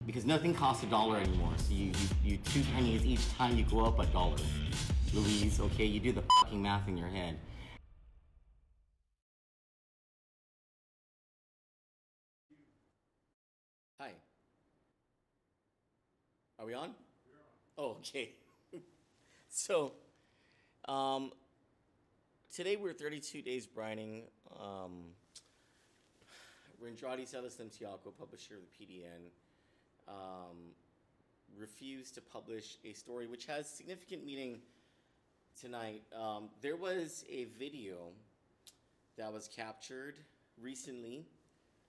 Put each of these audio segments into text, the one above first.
Because nothing costs $1 anymore, so you 2 pennies each time you go up $1. Louise, okay, you do the fucking math in your head. Hi. Are we on? Oh, okay. So, today we're 32 days brining. Rendrati Salas-Santiago, publisher of the PDN, refused to publish a story which has significant meaning tonight. There was a video that was captured recently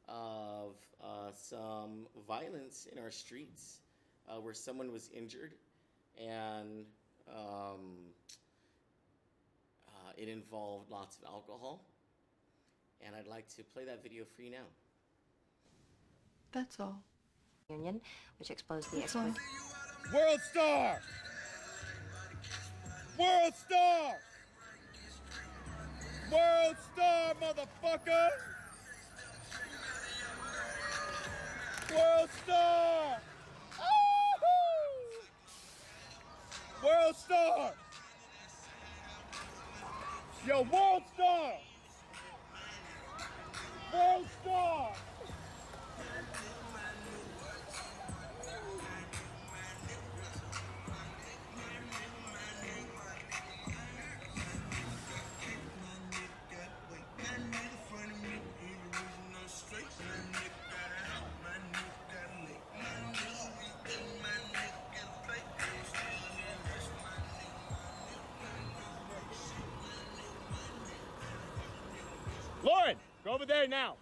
of some violence in our streets where someone was injured, and it involved lots of alcohol. And I'd like to play that video for you now. That's all. Union, which exposed the exploit. World Star! World Star! World Star, motherfucker! World Star! Woo-hoo! World Star! Yo, World Star! World Star! Lauren, go over there now.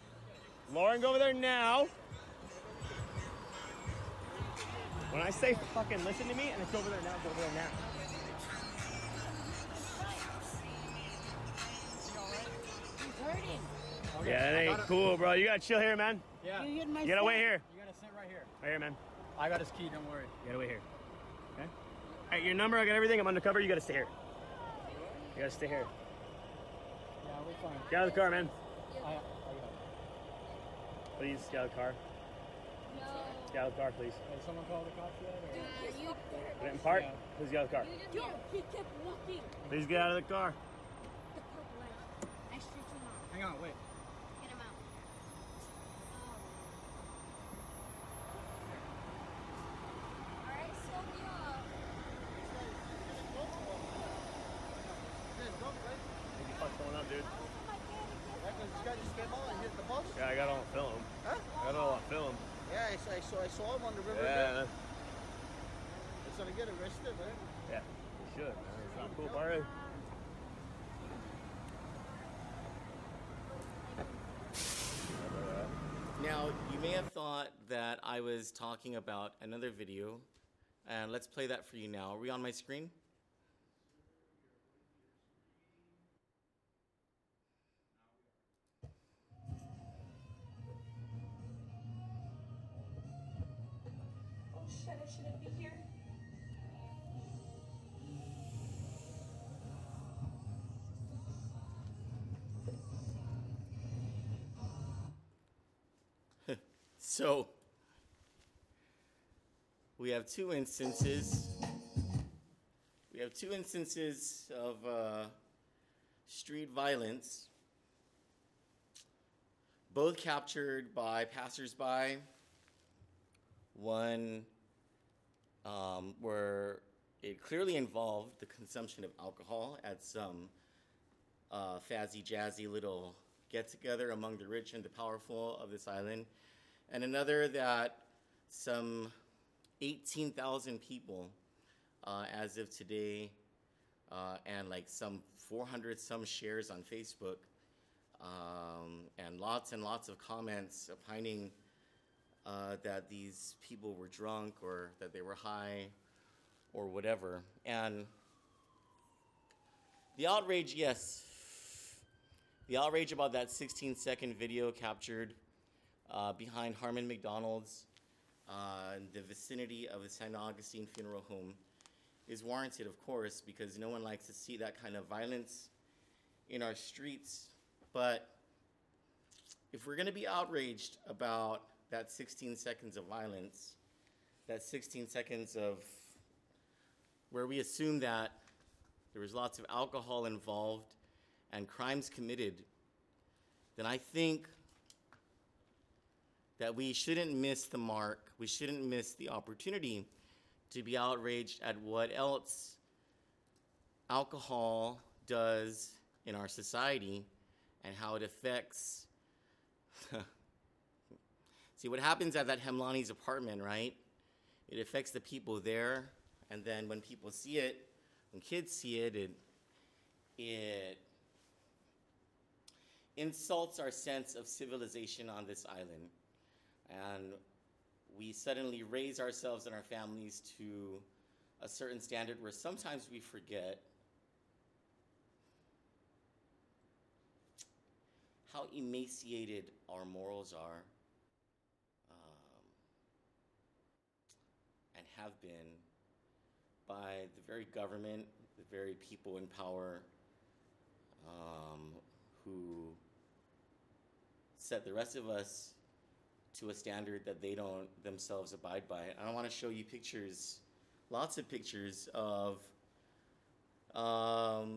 Lauren, go over there now. When I say fucking listen to me, and it's over there now, go over there now. He's hurting. Okay, yeah, that ain't cool, bro. You gotta chill here, man. Yeah. You gotta wait here. You gotta sit right here. Right here, man. I got his key, don't worry. You gotta wait here. Okay? All right, your number, I got everything. I'm undercover. You gotta stay here. You gotta stay here. Yeah, we're fine. Get out of the car, man. I got it. Please, get out of the car. No. Get out of the car, please. Has someone called the cops yet? Or? You. Get in park. Yeah. Please get out of the car. Yo, he kept walking. Please get out of the car. The purple light. I stretched him out. Hang on, wait. Get him out. Alright, Sylvia. What the fuck's going on, dude? This guy just came out and hit the bus? Yeah, I got it on film. Huh? I got it all on film. Yeah, I saw him on the river. Yeah. He's gonna get arrested, right? Yeah, you should, man. It's not cool part. Now, you may have thought that I was talking about another video, and let's play that for you now. Are we on my screen? Oh shit, I shouldn't be here. So, we have two instances. We have two instances of street violence, both captured by passersby. One where it clearly involved the consumption of alcohol at some fazzy, jazzy little get-together among the rich and the powerful of this island. And another that some 18,000 people, as of today, and like some 400 some shares on Facebook, and lots of comments opining that these people were drunk or that they were high or whatever. And the outrage, yes, the outrage about that 16-second video captured behind Harmon McDonald's in the vicinity of the St. Augustine Funeral Home is warranted, of course, because no one likes to see that kind of violence in our streets. But if we're going to be outraged about that 16 seconds of violence, that 16 seconds of where we assume that there was lots of alcohol involved and crimes committed, then I think that we shouldn't miss the mark. We shouldn't miss the opportunity to be outraged at what else alcohol does in our society and how it affects. See, what happens at that Hemlani's apartment, right? It affects the people there, and then when people see it, when kids see it, it insults our sense of civilization on this island. And we suddenly raise ourselves and our families to a certain standard where sometimes we forget how emaciated our morals are and have been by the very government, the very people in power who set the rest of us to a standard that they don't themselves abide by. And I want to show you pictures, lots of pictures of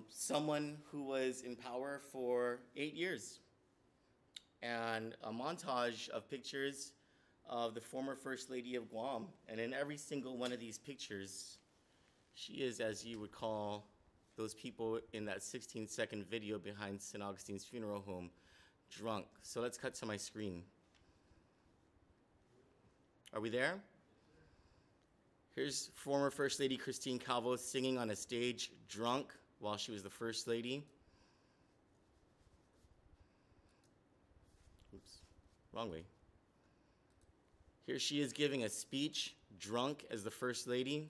someone who was in power for 8 years, and a montage of pictures of the former First Lady of Guam. And in every single one of these pictures, she is, as you would call those people in that 16-second video behind St. Augustine's funeral home, drunk. So let's cut to my screen. Are we there? Here's former First Lady Christine Calvo singing on a stage drunk while she was the First Lady. Oops, wrong way. Here she is giving a speech drunk as the First Lady.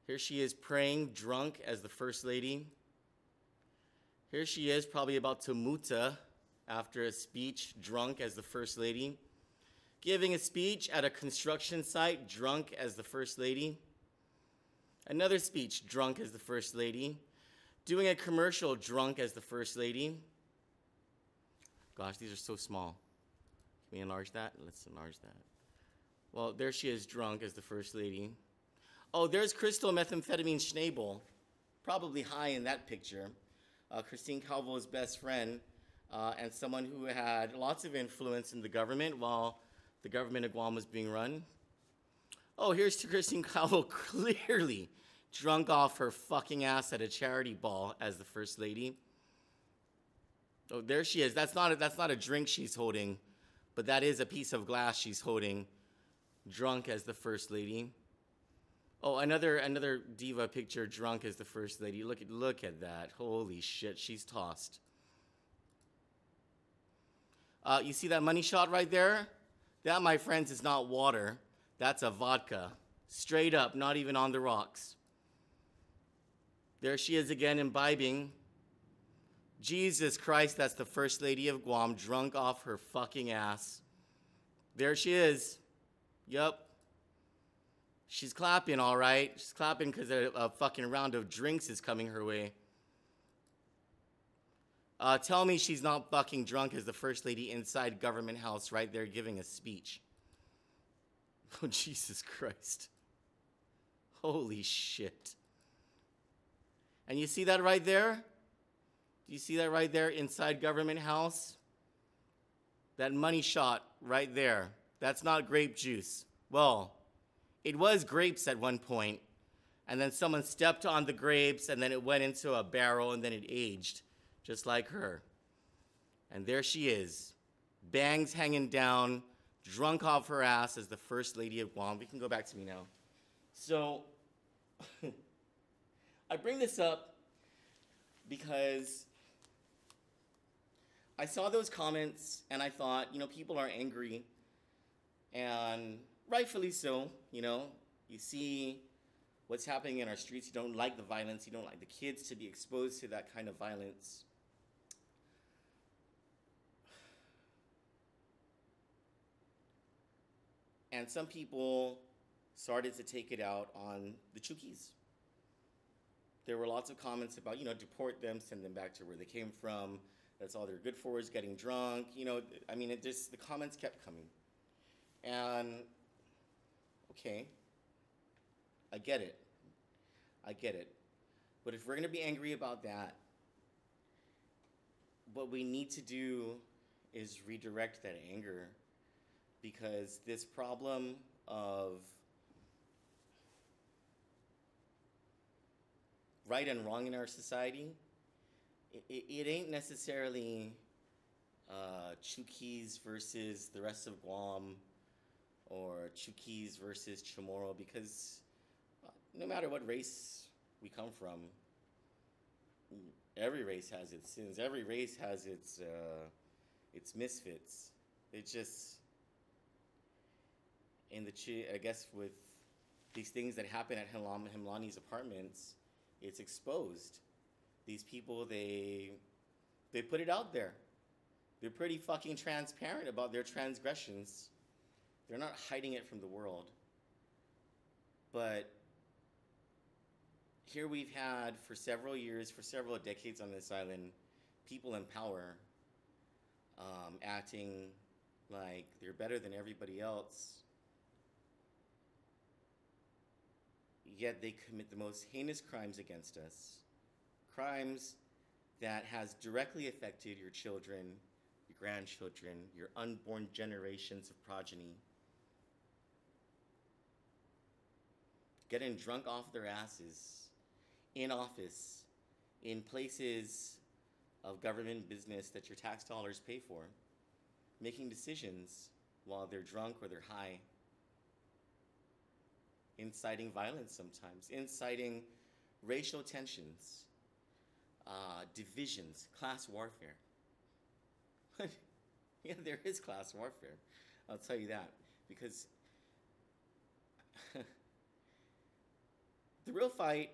Here she is praying drunk as the First Lady. Here she is probably about to muta after a speech drunk as the First Lady. Giving a speech at a construction site drunk as the First Lady. Another speech drunk as the First Lady. Doing a commercial drunk as the First Lady. Gosh, these are so small. Can we enlarge that? Let's enlarge that. Well, there she is drunk as the First Lady. Oh, there's crystal methamphetamine Schnabel, probably high in that picture. Christine Calvo's best friend, and someone who had lots of influence in the government while the government of Guam was being run. Oh, here's Christine Calvo clearly drunk off her fucking ass at a charity ball as the First Lady. Oh, there she is. That's not a drink she's holding, but that is a piece of glass she's holding, drunk as the First Lady. Oh, another diva picture, drunk as the First Lady. Look at that. Holy shit, she's tossed. You see that money shot right there? That, my friends, is not water. That's a vodka. Straight up, not even on the rocks. There she is again imbibing. Jesus Christ, that's the First Lady of Guam, drunk off her fucking ass. There she is. Yep. She's clapping, all right. She's clapping because a fucking round of drinks is coming her way. Tell me she's not fucking drunk as the First Lady inside Government House right there giving a speech. Oh, Jesus Christ. Holy shit. And you see that right there? Do you see that right there inside Government House? That money shot right there. That's not grape juice. Well, it was grapes at one point, and then someone stepped on the grapes, and then it went into a barrel, and then it aged, just like her. And there she is, bangs hanging down, drunk off her ass as the First Lady of Guam. We can go back to me now. So, I bring this up because I saw those comments, and I thought, people are angry, and rightfully so. You see what's happening in our streets. You don't like the violence. You don't like the kids to be exposed to that kind of violence. And some people started to take it out on the Chukis. There were lots of comments about, deport them, send them back to where they came from. That's all they're good for is getting drunk. The comments kept coming. And Okay, I get it. I get it. But if we're going to be angry about that, what we need to do is redirect that anger, because this problem of right and wrong in our society, it ain't necessarily Chukis versus the rest of Guam or Chukis versus Chamorro, because no matter what race we come from, every race has its sins. Every race has its misfits. It just, I guess with these things that happen at Himlani's apartments, it's exposed. These people, they put it out there. They're pretty fucking transparent about their transgressions. They're not hiding it from the world. But here we've had, for several years, for several decades on this island, people in power acting like they're better than everybody else, yet they commit the most heinous crimes against us. Crimes that has directly affected your children, your grandchildren, your unborn generations of progeny. Getting drunk off their asses, in office, in places of government business that your tax dollars pay for, making decisions while they're drunk or they're high, inciting violence sometimes, inciting racial tensions, divisions, class warfare. Yeah, there is class warfare. I'll tell you that, because the real fight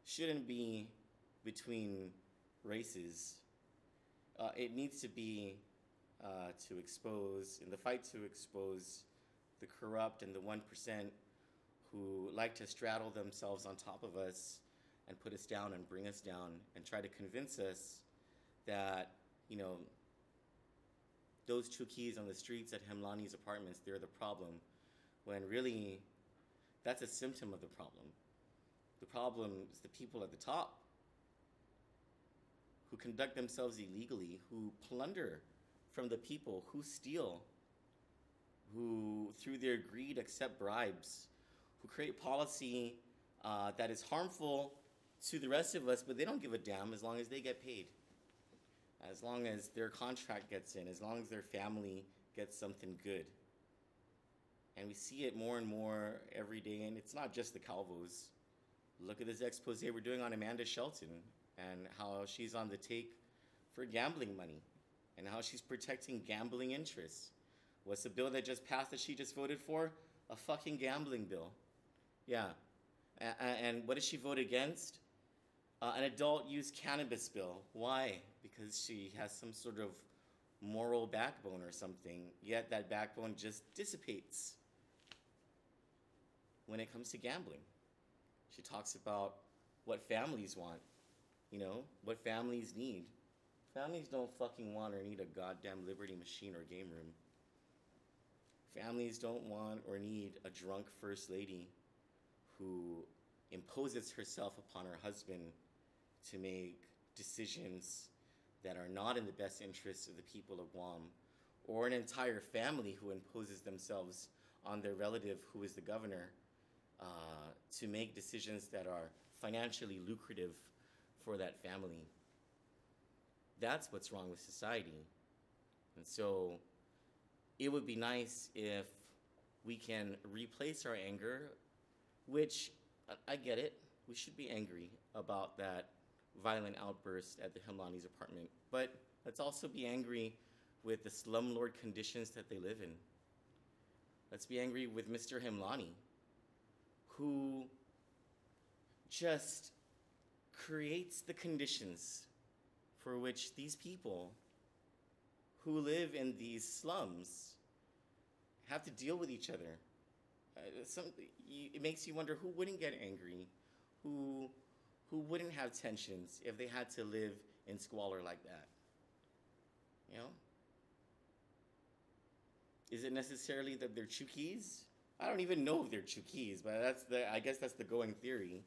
shouldn't be between races. It needs to be to expose, in the fight to expose the corrupt and the 1% who like to straddle themselves on top of us and put us down and bring us down and try to convince us that, you know, those Chukis on the streets at Himlani's apartments, they're the problem, when really that's a symptom of the problem. The problem is the people at the top who conduct themselves illegally, who plunder from the people, who steal, who through their greed accept bribes, who create policy that is harmful to the rest of us, but they don't give a damn as long as they get paid, as long as their contract gets in, as long as their family gets something good. And we see it more and more every day, and it's not just the Calvos. Look at this expose we're doing on Amanda Shelton and how she's on the take for gambling money and how she's protecting gambling interests. What's the bill that just passed that she just voted for? A fucking gambling bill. Yeah. And what did she vote against? An adult use cannabis bill. Why? Because she has some sort of moral backbone or something, yet that backbone just dissipates when it comes to gambling. She talks about what families want, you know, what families need. Families don't fucking want or need a goddamn Liberty machine or game room. Families don't want or need a drunk first lady who imposes herself upon her husband to make decisions that are not in the best interests of the people of Guam, or an entire family who imposes themselves on their relative who is the governor to make decisions that are financially lucrative for that family. That's what's wrong with society. And so it would be nice if we can replace our anger, which I get it, we should be angry about that violent outburst at the Himlani's apartment, but let's also be angry with the slumlord conditions that they live in. Let's be angry with Mr. Himlani, who just creates the conditions for which these people who live in these slums have to deal with each other. It makes you wonder who wouldn't get angry, who wouldn't have tensions if they had to live in squalor like that. You know? Is it necessarily that they're Chukis? I don't even know if they're Chuukese, but I guess that's the going theory.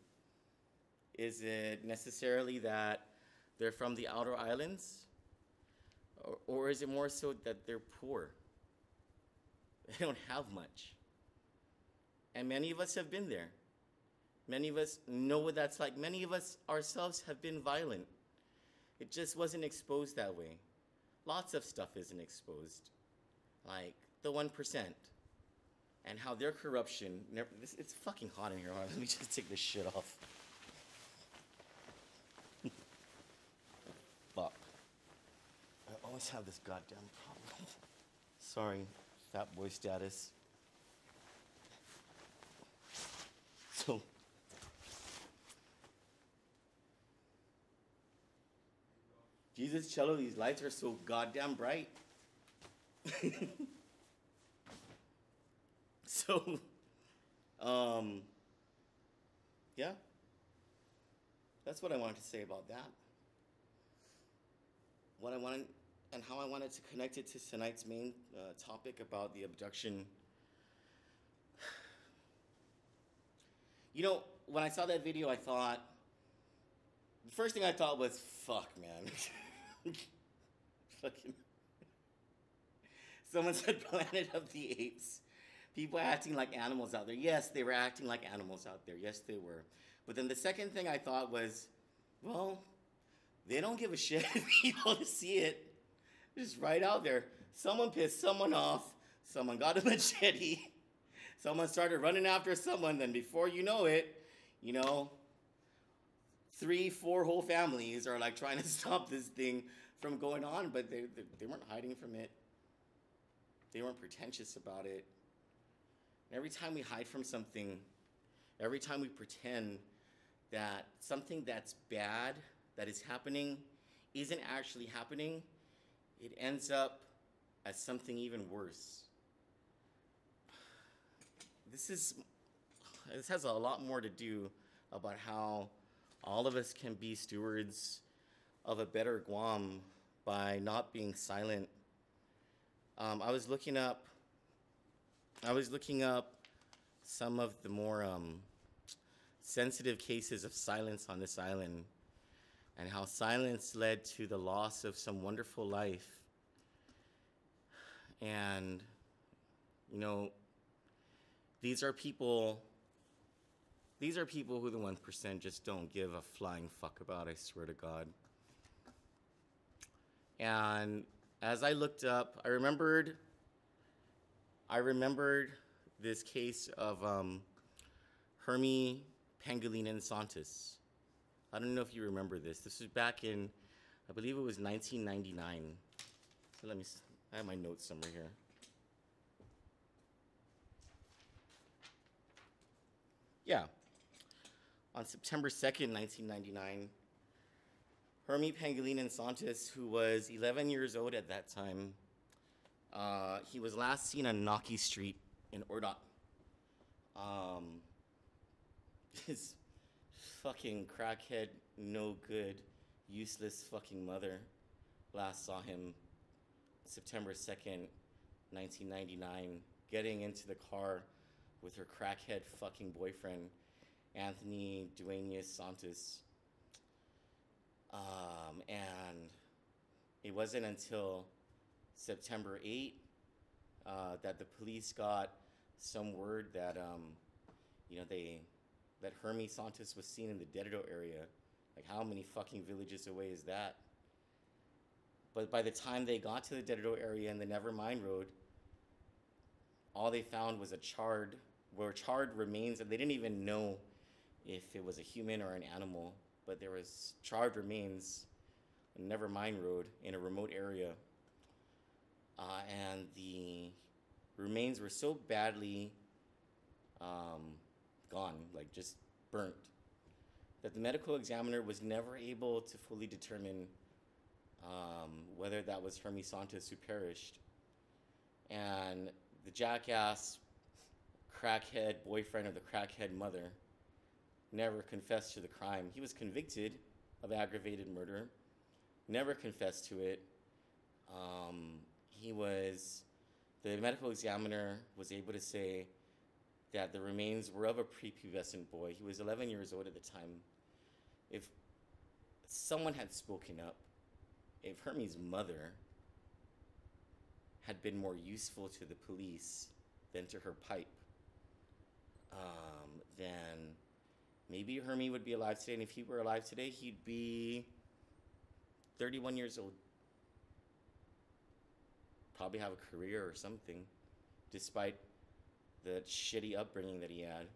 Is it necessarily that they're from the outer islands? Or is it more so that they're poor? They don't have much. And many of us have been there. Many of us know what that's like. Many of us ourselves have been violent. It just wasn't exposed that way. Lots of stuff isn't exposed. Like the 1%. And how their corruption, it's fucking hot in here. Let me just take this shit off. Fuck. I always have this goddamn problem. Sorry, fat boy status. So, Jesus, Cello, these lights are so goddamn bright. So, yeah. That's what I wanted to say about that. What I wanted, and how I wanted to connect it to tonight's main topic about the abduction. You know, when I saw that video, I thought, the first thing I thought was, fuck, man. Fucking. Someone said Planet of the Apes. People acting like animals out there. Yes, they were acting like animals out there. Yes, they were. But then the second thing I thought was, well, they don't give a shit if people see it. Just right out there. Someone pissed someone off. Someone got a machete. Someone started running after someone. Then before you know it, 3, 4 whole families are like trying to stop this thing from going on. But they weren't hiding from it. They weren't pretentious about it. And every time we hide from something, every time we pretend that something that's bad that is happening isn't actually happening, it ends up as something even worse. This has a lot more to do about how all of us can be stewards of a better Guam by not being silent. I was looking up some of the more sensitive cases of silence on this island, and how silence led to the loss of some wonderful life. And, these are people who the 1% just don't give a flying fuck about, I swear to God. And as I looked up, I remembered this case of Hermie Pangilinan Santos. I don't know if you remember this. This was back in, I believe it was 1999. So I have my notes somewhere here. Yeah. On September 2nd, 1999, Hermie Pangilinan Santos, who was 11 years old at that time, he was last seen on Naki Street in Ordot. His fucking crackhead, no good, useless fucking mother last saw him September 2nd, 1999, getting into the car with her crackhead fucking boyfriend, Anthony Duenas Santos. And it wasn't until September 8th that the police got some word that, that Hermie Santos was seen in the Dededo area. Like, how many fucking villages away is that? But by the time they got to the Dededo area and the Nevermind Road, all they found was charred remains, and they didn't even know if it was a human or an animal, but there was charred remains on Nevermind Road in a remote area. And the remains were so badly gone, like just burnt, that the medical examiner was never able to fully determine whether that was Hermie Santos who perished. And the jackass crackhead boyfriend of the crackhead mother never confessed to the crime. He was convicted of aggravated murder, never confessed to it. The medical examiner was able to say that the remains were of a prepubescent boy. He was 11 years old at the time. If someone had spoken up, if Hermie's mother had been more useful to the police than to her pipe, then maybe Hermie would be alive today. And if he were alive today, he'd be 31 years old. Probably have a career or something, despite the shitty upbringing that he had.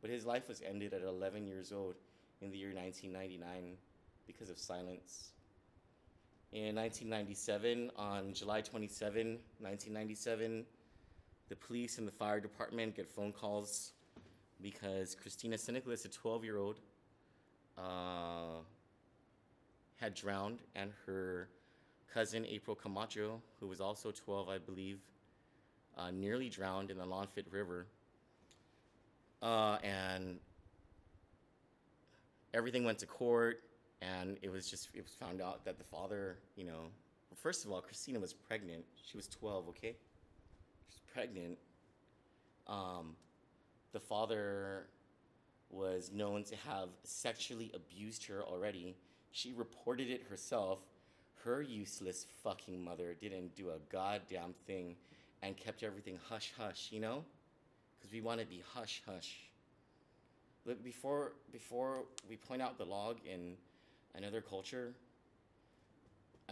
But his life was ended at 11 years old in the year 1999 because of silence. In 1997, on July 27, 1997, the police and the fire department get phone calls because Christina Siniclis, a 12-year-old, had drowned, and her cousin April Camacho, who was also 12, I believe, nearly drowned in the Longfit River. And everything went to court, and it was found out that the father, well, first of all, Christina was pregnant. She was 12, okay? She was pregnant. The father was known to have sexually abused her already. She reported it herself. Her useless fucking mother didn't do a goddamn thing and kept everything hush-hush, Because we want to be hush-hush. Look, before we point out the log in another culture,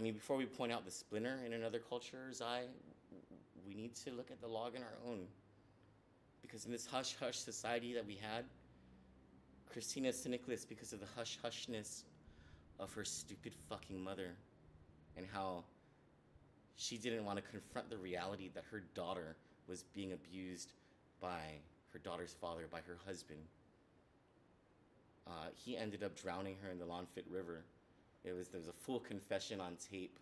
before we point out the splinter in another culture's eye, we need to look at the log in our own. Because in this hush-hush society that we had, Christina Siniclis, because of the hush-hushness of her stupid fucking mother, and how she didn't want to confront the reality that her daughter was being abused by her daughter's father, by her husband. He ended up drowning her in the Longfit River. There was a full confession on tape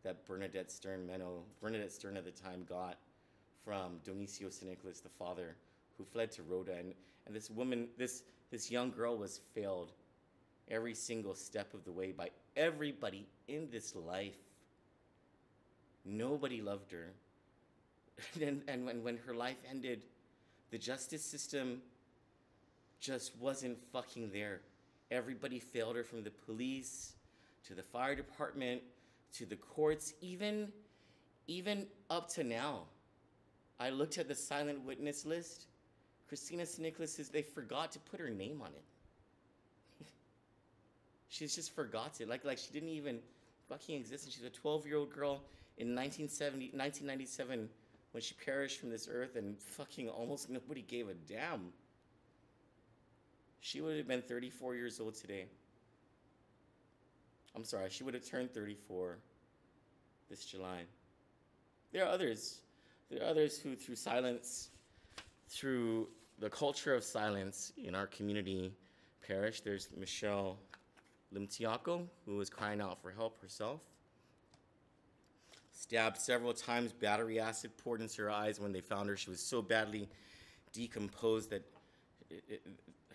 that Bernadette Stern at the time got from Donicio Siniclis, the father, who fled to Rhoda. And this woman, this young girl was failed every single step of the way by everybody in this life. Nobody loved her. And when her life ended, the justice system just wasn't fucking there. Everybody failed her, from the police to the fire department to the courts, even up to now. I looked at the silent witness list. Christina Siniclis says they forgot to put her name on it. She's just forgotten. Like she didn't even fucking exist. And she's a 12-year-old girl in 1997 when she perished from this earth, and fucking almost nobody gave a damn. She would have been 34 years old today. I'm sorry, she would have turned 34 this July. There are others. There are others who, through silence, through the culture of silence in our community, perished. There's Michelle Limtiaco, who was crying out for help herself. Stabbed several times, battery acid poured into her eyes when they found her. She was so badly decomposed that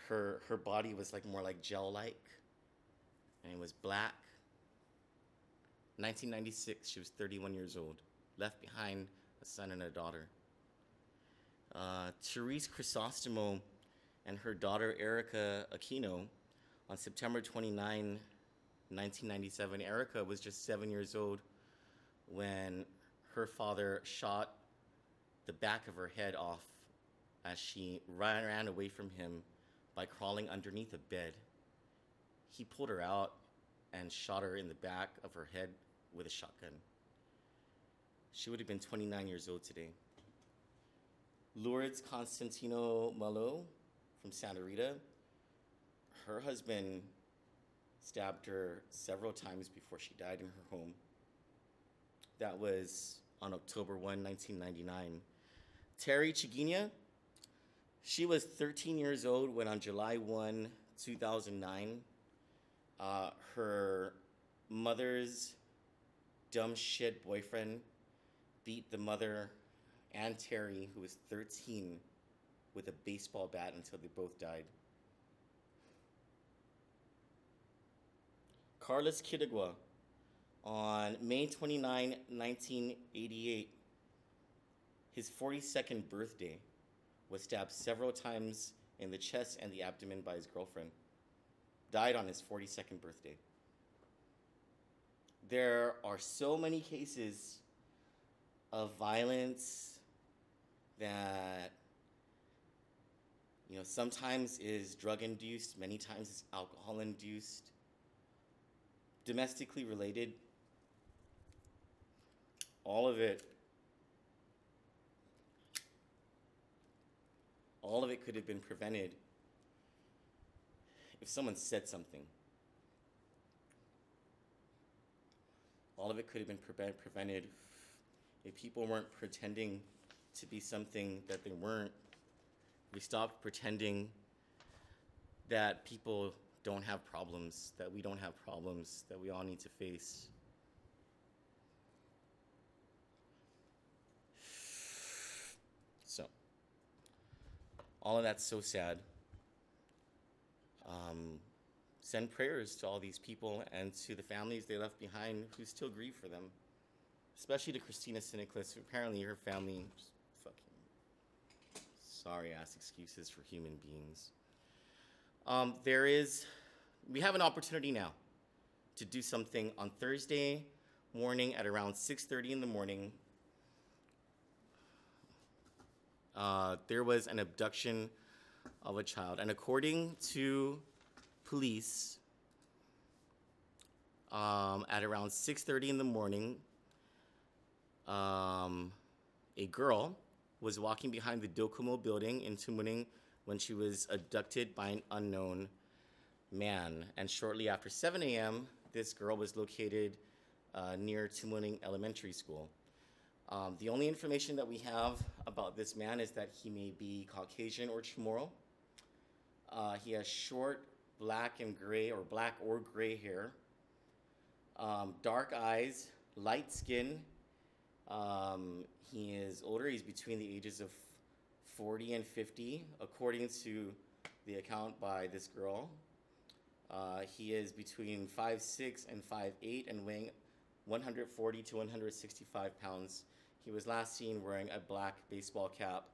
her body was more like gel-like, and it was black. 1996, she was 31 years old, left behind a son and a daughter. Therese Crisostomo and her daughter Erica Aquino, on September 29, 1997, Erica was just 7 years old when her father shot the back of her head off as she ran away from him by crawling underneath a bed. He pulled her out and shot her in the back of her head with a shotgun. She would have been 29 years old today. Lourdes Constantino Malo from Santa Rita, her husband stabbed her several times before she died in her home. That was on October 1, 1999. Terry Chiguina, she was 13 years old when on July 1, 2009, her mother's dumb shit boyfriend beat the mother and Terry, who was 13, with a baseball bat until they both died. Carlos Quirigua, on May 29, 1988, his 42nd birthday, was stabbed several times in the chest and the abdomen by his girlfriend. Died on his 42nd birthday. There are so many cases of violence that, sometimes is drug-induced, many times it's alcohol-induced, domestically related. All of it could have been prevented if someone said something. All of it could have been prevented if people weren't pretending to be something that they weren't. We stopped pretending that people don't have problems, that we don't have problems, that we all need to face. So, all of that's so sad. Send prayers to all these people and to the families they left behind who still grieve for them. Especially to Christina Siniclis, who apparently her family fucking sorry-ass excuses for human beings. We have an opportunity now to do something on Thursday morning at around 6:30 in the morning. There was an abduction of a child, and according to police, at around 6:30 in the morning, a girl was walking behind the Docomo building in Tumuning when she was abducted by an unknown man. And shortly after 7 a.m., this girl was located near Tumuning Elementary School. The only information that we have about this man is that he may be Caucasian or Chamorro. He has short black or gray hair, dark eyes, light skin. He is older. He's between the ages of 40 and 50, according to the account by this girl. He is between 5'6" and 5'8" and weighing 140 to 165 pounds. He was last seen wearing a black baseball cap,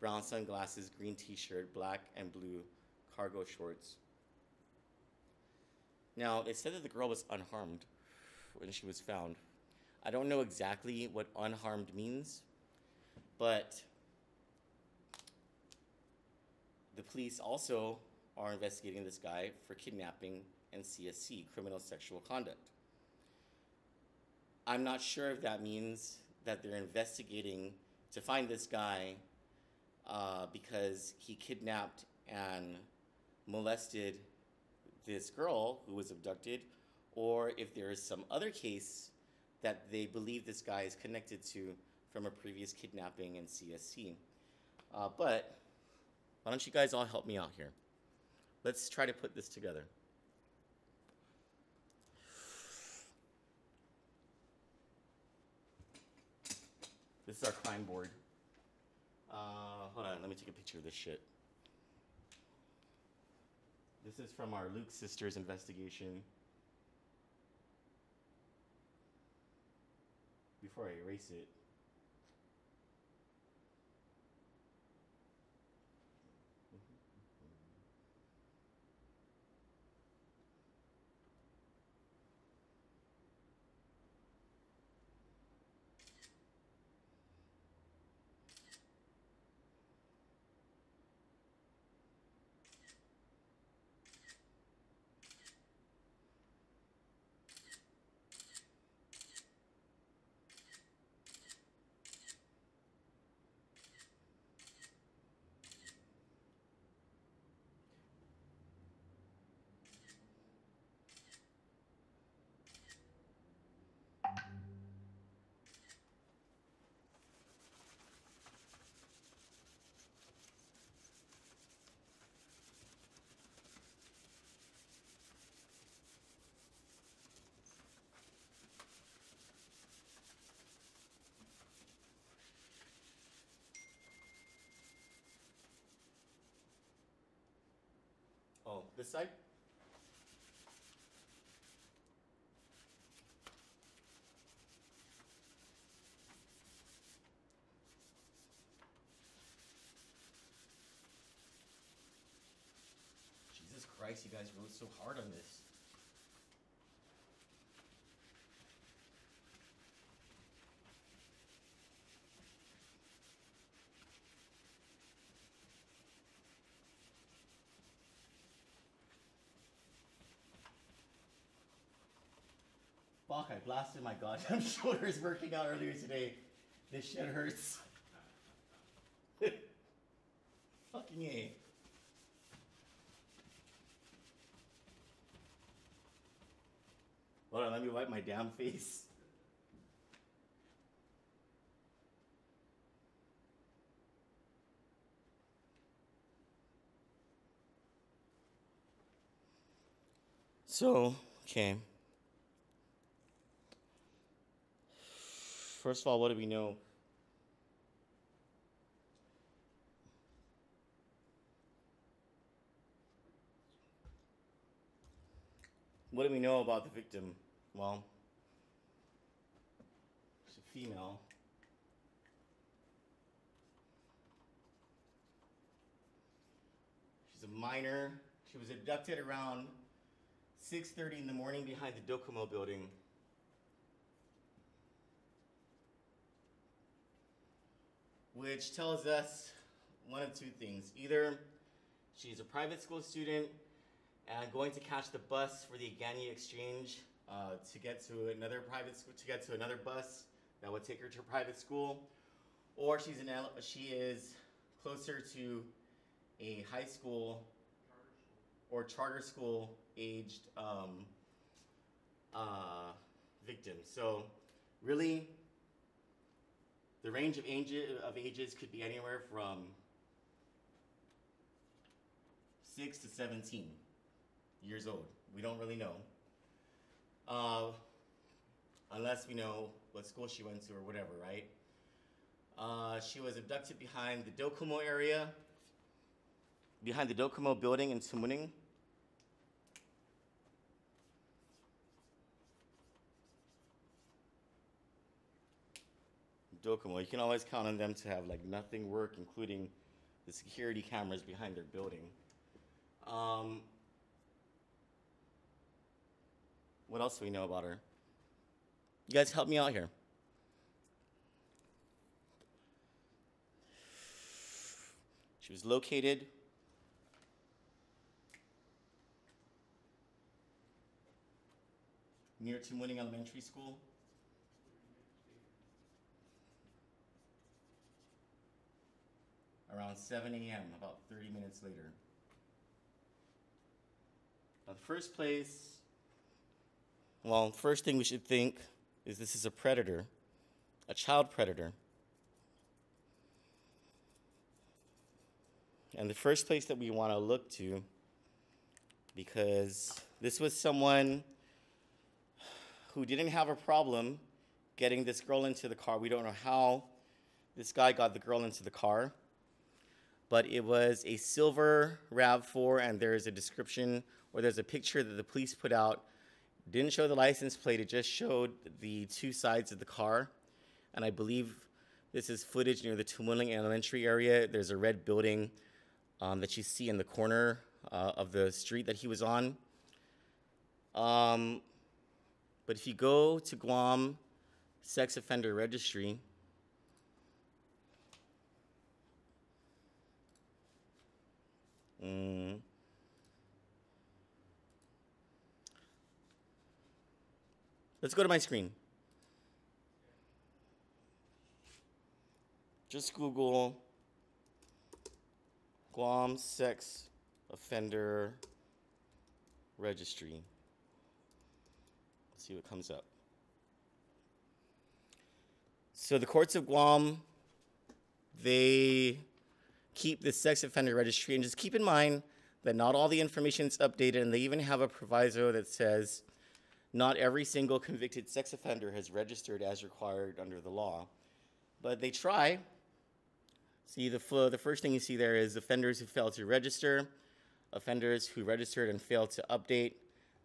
brown sunglasses, green t-shirt, black and blue cargo shorts. Now, it said that the girl was unharmed when she was found. I don't know exactly what unharmed means, but the police also are investigating this guy for kidnapping and CSC, criminal sexual conduct. I'm not sure if that means that they're investigating to find this guy because he kidnapped and molested this girl who was abducted, or if there is some other case that they believe this guy is connected to from a previous kidnapping and CSC. But why don't you guys all help me out here? Let's try to put this together. This is our crime board. Hold on, let me take a picture of this shit. This is from our Luke Sisters investigation. Before I erase it. Oh, this side? Christ, you guys wrote so hard on this. Fuck, I blasted my goddamn shoulders working out earlier today. This shit hurts. Fucking A. Hold on, let me wipe my damn face. So, okay. First of all, what do we know? What do we know about the victim? Well, she's a female. She's a minor. She was abducted around 6:30 in the morning behind the Docomo building. Which tells us one of two things. Either she's a private school student and going to catch the bus for the Agani exchange to get to another private school, to get to another bus that would take her to private school, or she is closer to a high school or charter school aged victim. So really, the range of ages could be anywhere from 6 to 17 years old. We don't really know. Unless we know what school she went to or whatever, right? She was abducted behind the Docomo area, behind the Docomo building in Tumuning. Docomo, you can always count on them to have like nothing work, including the security cameras behind their building. What else do we know about her? You guys help me out here. She was located near Tumuning Elementary School. Around 7 a.m., about 30 minutes later. Now, the first thing we should think is this is a predator, a child predator. And the first place that we want to look to, because this was someone who didn't have a problem getting this girl into the car. We don't know how this guy got the girl into the car, but it was a silver RAV4, and there's a description, or there's a picture that the police put out. Didn't show the license plate, it just showed the two sides of the car. And I believe this is footage near the Tumuling Elementary area. There's a red building that you see in the corner of the street that he was on. But if you go to Guam Sex Offender Registry, let's go to my screen. Just Google Guam Sex Offender Registry. Let's see what comes up. So the courts of Guam, they keep the sex offender registry, and just keep in mind that not all the information is updated, and they even have a proviso that says not every single convicted sex offender has registered as required under the law, but they try. See, the first thing you see there is offenders who failed to register, offenders who registered and failed to update,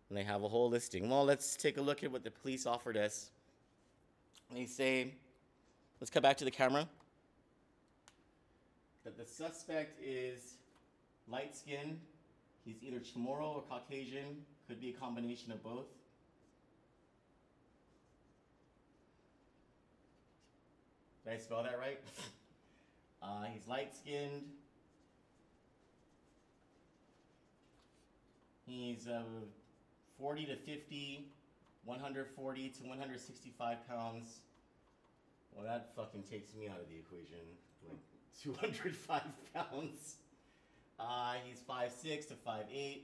and they have a whole listing. Well, let's take a look at what the police offered us. They say, let's cut back to the camera, that the suspect is light-skinned. He's either Chamorro or Caucasian. Could be a combination of both. Did I spell that right? He's light-skinned. He's 40 to 50, 140 to 165 pounds. Well, that fucking takes me out of the equation. Like 205 pounds. He's 5'6" to 5'8".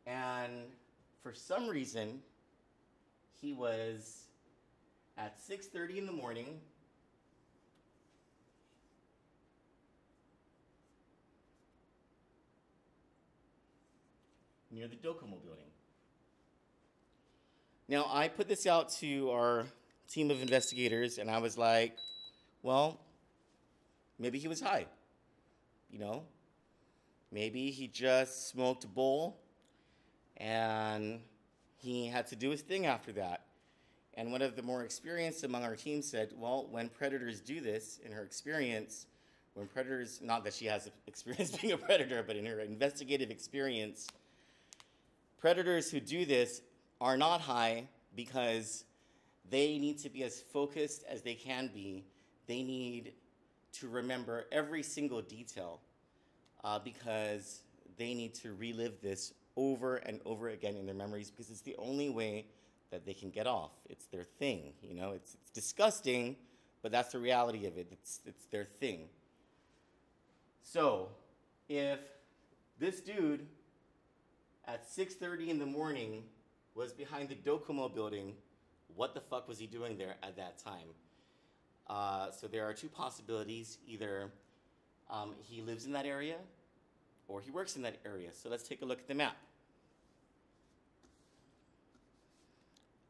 And for some reason, he was at 6:30 in the morning near the Docomo building. Now, I put this out to our team of investigators, and I was like, well, maybe he was high, you know? Maybe he just smoked a bowl, and he had to do his thing after that. And one of the more experienced among our team said, well, when predators do this, in her experience, when predators, not that she has experience being a predator, but in her investigative experience, predators who do this are not high because they need to be as focused as they can be. They need to remember every single detail because they need to relive this over and over again in their memories because it's the only way that they can get off. It's their thing, you know? It's disgusting, but that's the reality of it. It's their thing. So, if this dude at 6:30 in the morning was behind the Docomo building, what the fuck was he doing there at that time? So there are two possibilities. Either he lives in that area or he works in that area. So let's take a look at the map.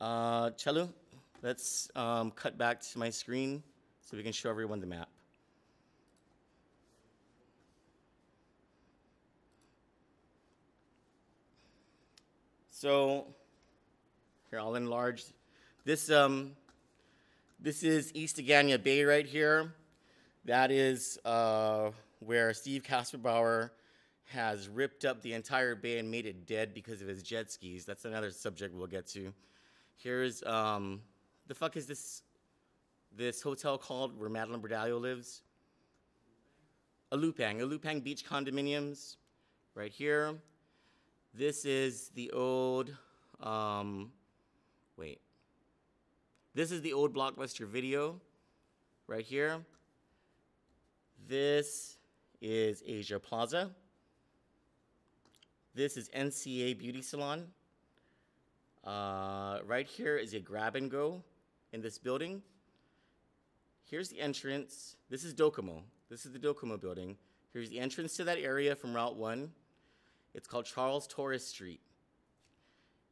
Chelu, let's cut back to my screen so we can show everyone the map. So here, I'll enlarge. This is East Agania Bay right here. That is where Steve Kasperbauer has ripped up the entire bay and made it dead because of his jet skis. That's another subject we'll get to. Here's, the fuck is this hotel called where Madeline Bordallo lives? Alupang Beach Condominiums, right here. This is the old, This is the old Blockbuster Video, right here. This is Asia Plaza. This is NCA Beauty Salon. Right here is a grab and go in this building. Here's the entrance. This is Docomo. This is the Docomo building. Here's the entrance to that area from Route 1. It's called Charles Torres Street.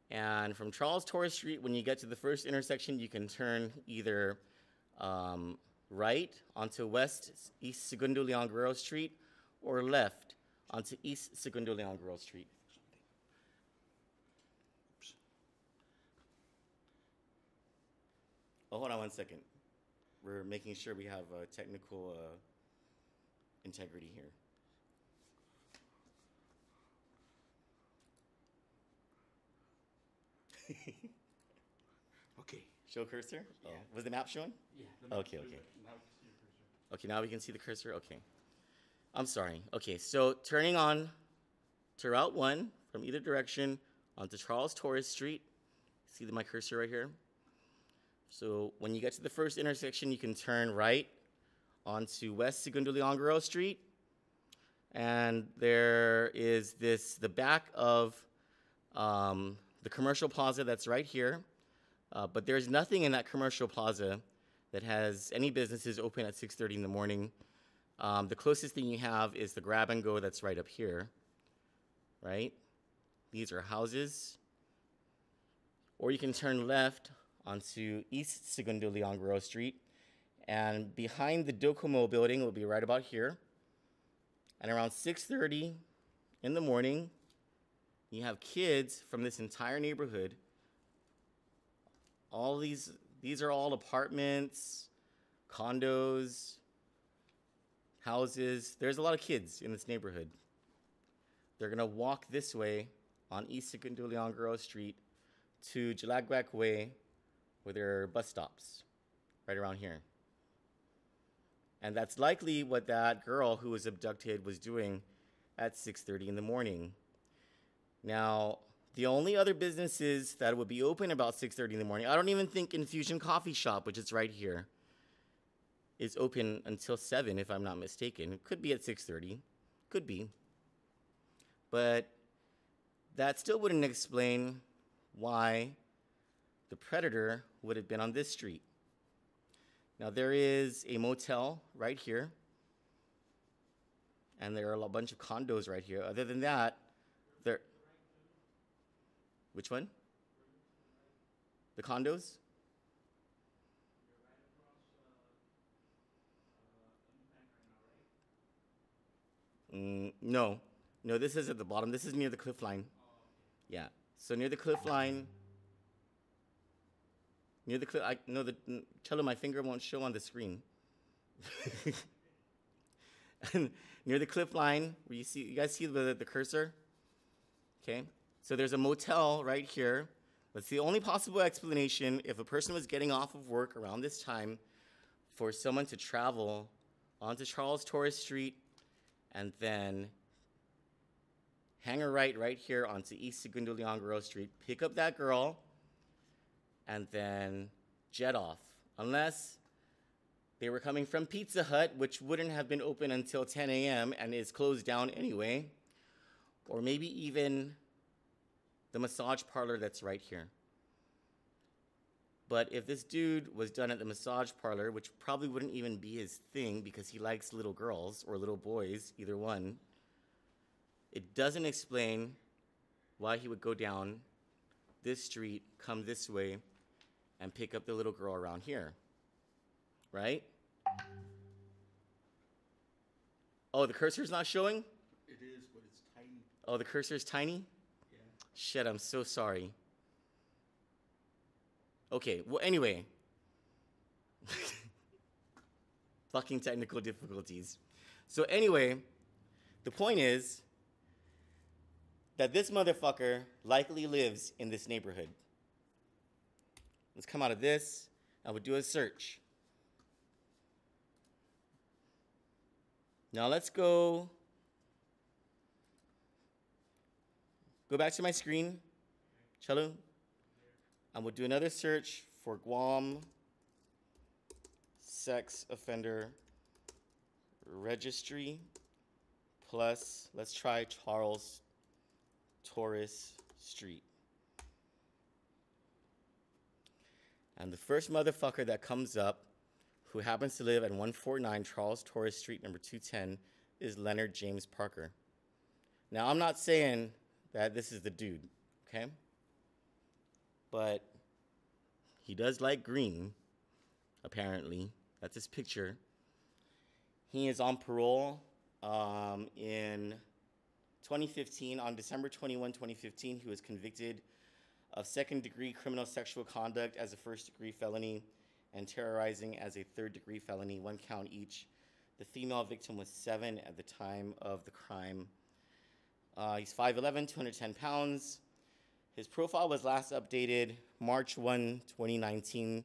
And from Charles Torres Street, when you get to the first intersection, you can turn either right onto East Segundo Leon Guerrero Street or left onto East Segundo Leon Guerrero Street. Oh, hold on one second. We're making sure we have technical integrity here. Okay. Show cursor? Yeah. Oh, was the map showing? Yeah. Okay. Okay, now we can see the cursor? Okay. I'm sorry. Okay, so turning on to Route 1 from either direction onto Charles Torres Street. See my cursor right here? So when you get to the first intersection, you can turn right onto West Segundo Leon Guerrero Street. And there is the back of the commercial plaza that's right here. But there's nothing in that commercial plaza that has any businesses open at 6:30 in the morning. The closest thing you have is the grab and go that's right up here, right? These are houses. Or you can turn left onto East Segundo Leon Guerrero Street. And behind the Docomo building will be right about here. And around 6:30 in the morning, you have kids from this entire neighborhood. All these are all apartments, condos, houses. There's a lot of kids in this neighborhood. They're gonna walk this way on East Segundo Leon Guerrero Street to Jalagwak Way, where there are bus stops, right around here. And that's likely what that girl who was abducted was doing at 6:30 in the morning. Now, the only other businesses that would be open about 6:30 in the morning, I don't even think Infusion Coffee Shop, which is right here, is open until 7, if I'm not mistaken. It could be at 6:30. Could be. But that still wouldn't explain why the predator would have been on this street. Now, there is a motel right here, and there are a bunch of condos right here. Other than that, there... Which one? The condos? No. No, this is at the bottom. This is near the cliff line. Yeah. So near the cliff line... Near the cliff... Cello, my finger won't show on the screen. Near the cliff line, where you guys see the cursor? Okay. So there's a motel right here. That's the only possible explanation if a person was getting off of work around this time for someone to travel onto Charles Torres Street and then hang a right here onto East Segundo Leon Guerrero Street, pick up that girl, and then jet off. Unless they were coming from Pizza Hut, which wouldn't have been open until 10 a.m. and is closed down anyway. Or maybe even the massage parlor that's right here. But if this dude was done at the massage parlor, which probably wouldn't even be his thing because he likes little girls or little boys, either one, it doesn't explain why he would go down this street, come this way, and pick up the little girl around here, right? Oh, the cursor's not showing? It is, but it's tiny. Oh, the cursor's tiny? Yeah. Shit, I'm so sorry. Okay, well, anyway. Fucking technical difficulties. So anyway, the point is that this motherfucker likely lives in this neighborhood. Let's come out of this. I would do a search. Now let's go back to my screen, Cello. And we'll do another search for Guam sex offender registry plus, let's try Charles Torres Street. And the first motherfucker that comes up who happens to live at 149 Charles Torres Street, number 210, is Leonard James Parker. Now, I'm not saying that this is the dude, okay? But he does like green, apparently. That's his picture. He is on parole in 2015. On December 21, 2015, he was convicted of second-degree criminal sexual conduct as a first-degree felony and terrorizing as a third-degree felony, 1 count each. The female victim was 7 at the time of the crime. He's 5'11", 210 pounds. His profile was last updated March 1, 2019.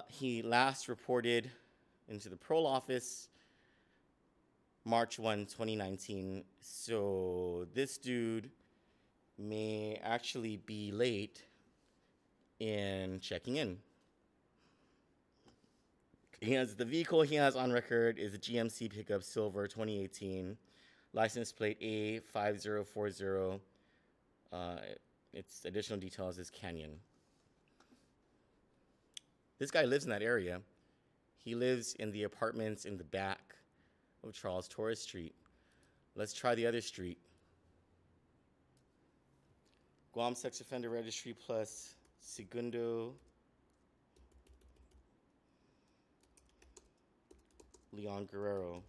He last reported into the parole office March 1, 2019. So this dude may actually be late in checking in. The vehicle he has on record is a GMC pickup silver 2018, license plate A5040. Its additional details is Canyon. This guy lives in that area. He lives in the apartments in the back of Charles Torres Street. Let's try the other street. Guam Sex Offender Registry plus Segundo Leon Guerrero.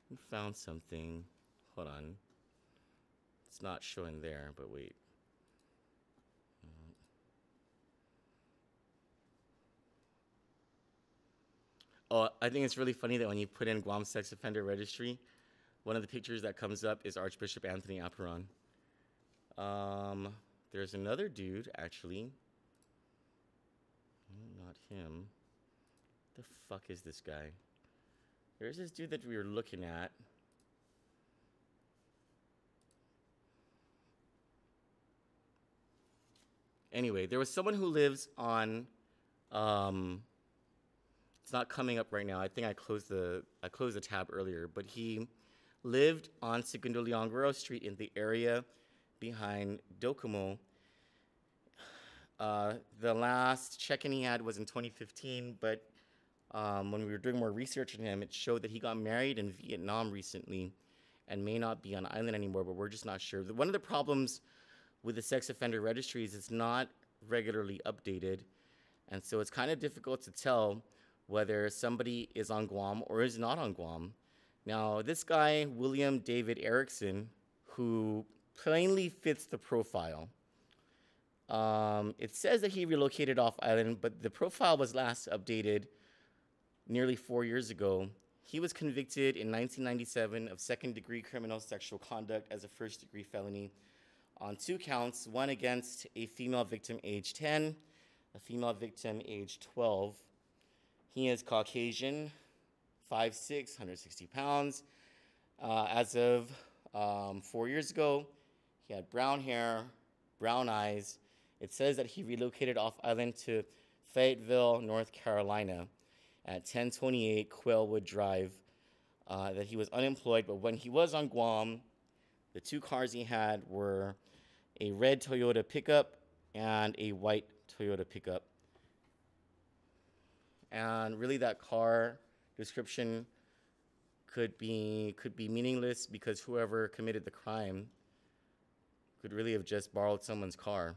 We found something. Hold on. It's not showing there, but wait. Oh, I think it's really funny that when you put in Guam Sex Offender Registry, one of the pictures that comes up is Archbishop Anthony Aperon. There's another dude, actually. Not him. The fuck is this guy? There's this dude that we were looking at. Anyway, there was someone who lives on, it's not coming up right now. I think I closed the tab earlier, but he lived on Segundo Leongoro Street in the area behind Docomo. The last check-in he had was in 2015, but when we were doing more research on him, it showed that he got married in Vietnam recently and may not be on island anymore, but we're just not sure. One of the problems with the sex offender registry is it's not regularly updated, and so it's kind of difficult to tell whether somebody is on Guam or is not on Guam. Now, this guy, William David Erickson, who plainly fits the profile, it says that he relocated off island, but the profile was last updated nearly 4 years ago. He was convicted in 1997 of second-degree criminal sexual conduct as a first-degree felony on 2 counts, one against a female victim age 10, a female victim age 12. He is Caucasian, 5'6", 160 pounds. As of 4 years ago, he had brown hair, brown eyes. It says that he relocated off island to Fayetteville, North Carolina at 1028 Quailwood Drive, that he was unemployed, but when he was on Guam, the 2 cars he had were a red Toyota pickup and a white Toyota pickup. And really that car description could be meaningless because whoever committed the crime could really have just borrowed someone's car.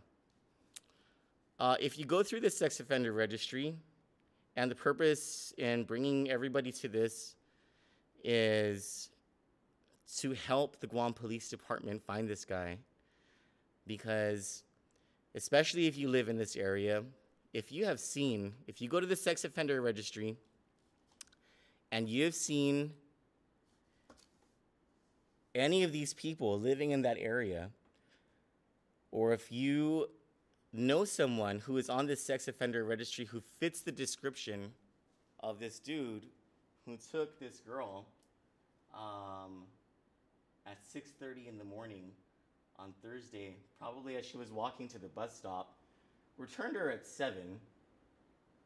If you go through the sex offender registry, and the purpose in bringing everybody to this is to help the Guam Police Department find this guy, because especially if you live in this area, if you go to the sex offender registry and you've seen any of these people living in that area, or if you know someone who is on this sex offender registry who fits the description of this dude who took this girl at 6:30 in the morning on Thursday, probably as she was walking to the bus stop, returned her at 7.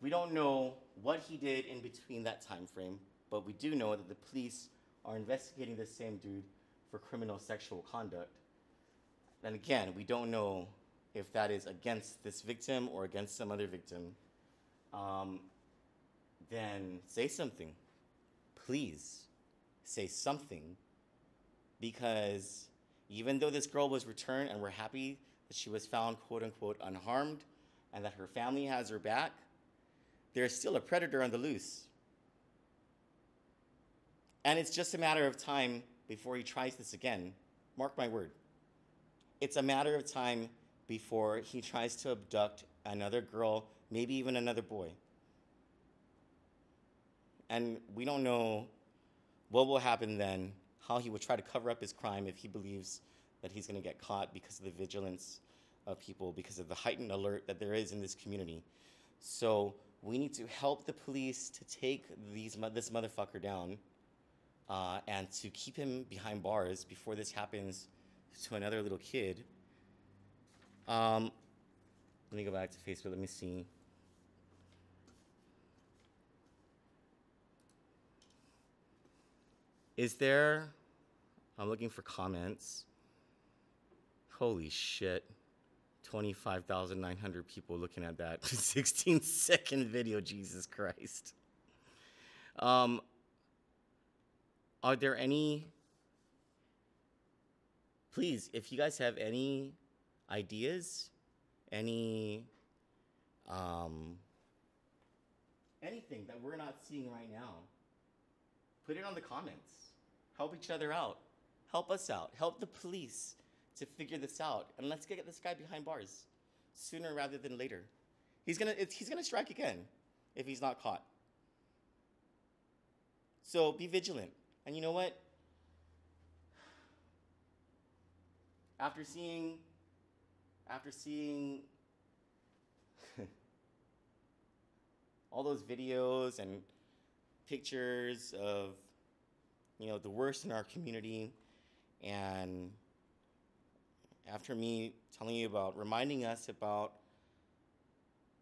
We don't know what he did in between that time frame, but we do know that the police are investigating the same dude for criminal sexual conduct. And again, we don't know if that is against this victim or against some other victim. Then say something. Please say something, because even though this girl was returned and we're happy that she was found quote unquote unharmed and that her family has her back, there's still a predator on the loose. And it's just a matter of time before he tries this again. Mark my word. It's a matter of time before he tries to abduct another girl, maybe even another boy. And we don't know what will happen then, how he would try to cover up his crime if he believes that he's going to get caught because of the vigilance of people, because of the heightened alert that there is in this community. So we need to help the police to take this motherfucker down and to keep him behind bars before this happens to another little kid. Let me go back to Facebook. Let me see. I'm looking for comments. Holy shit. 25,900 people looking at that 16-second video. Jesus Christ. Are there any... Please, if you guys have any ideas, anything that we're not seeing right now, put it on the comments. Help each other out. Help us out. Help the police to figure this out, and let's get this guy behind bars sooner rather than later. He's gonna strike again if he's not caught. So be vigilant. And you know what? After seeing all those videos and pictures of, you know, the worst in our community, and after me telling you about, reminding us about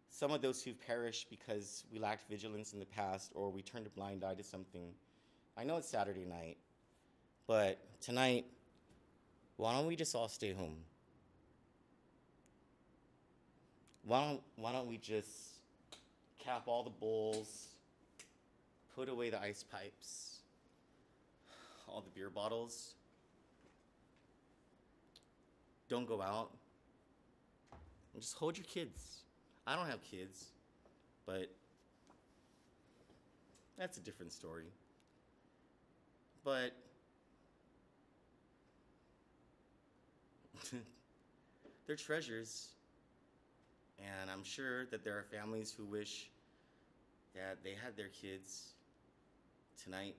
some of those who've perished because we lacked vigilance in the past or we turned a blind eye to something. I know it's Saturday night, but tonight, why don't we just all stay home? Why don't we just cap all the bowls, put away the ice pipes, all the beer bottles. Don't go out. And just hold your kids. I don't have kids, but that's a different story. But they're treasures, and I'm sure that there are families who wish that they had their kids tonight.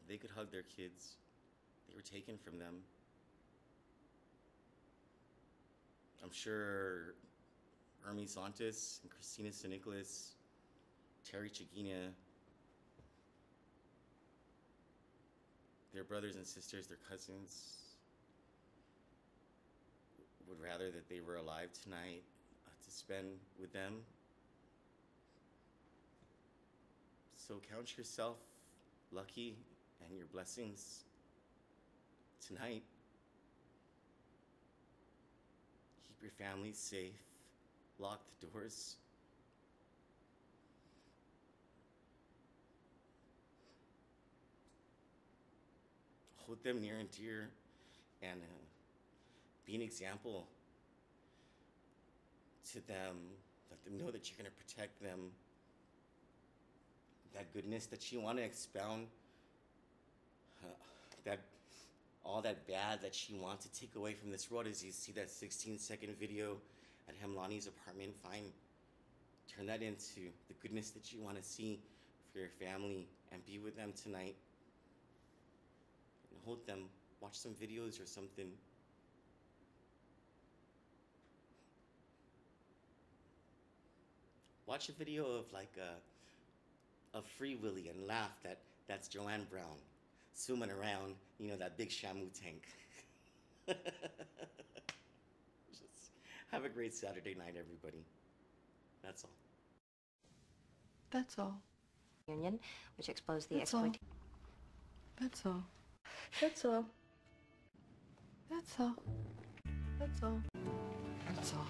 They could hug their kids. They were taken from them. I'm sure Hermes Santos and Christina St. Nicholas, Terry Chigina, their brothers and sisters, their cousins, would rather that they were alive tonight to spend with them. So count yourself lucky and your blessings tonight. Keep your family safe. Lock the doors. Hold them near and dear, and be an example to them. Let them know that you're going to protect them. That goodness that you want to expound, all that bad that you want to take away from this world. As you see that 16-second video at Hemlani's apartment, fine. Turn that into the goodness that you want to see for your family, and be with them tonight. And hold them. Watch some videos or something. Watch a video of like a Free Willy and laugh that that's Joanne Brown swimming around, you know, that big Shamu tank. Just have a great Saturday night, everybody. That's all. That's all. Union, which exposed the That's all. exploitation. That's all. That's all. That's all. That's all. That's all.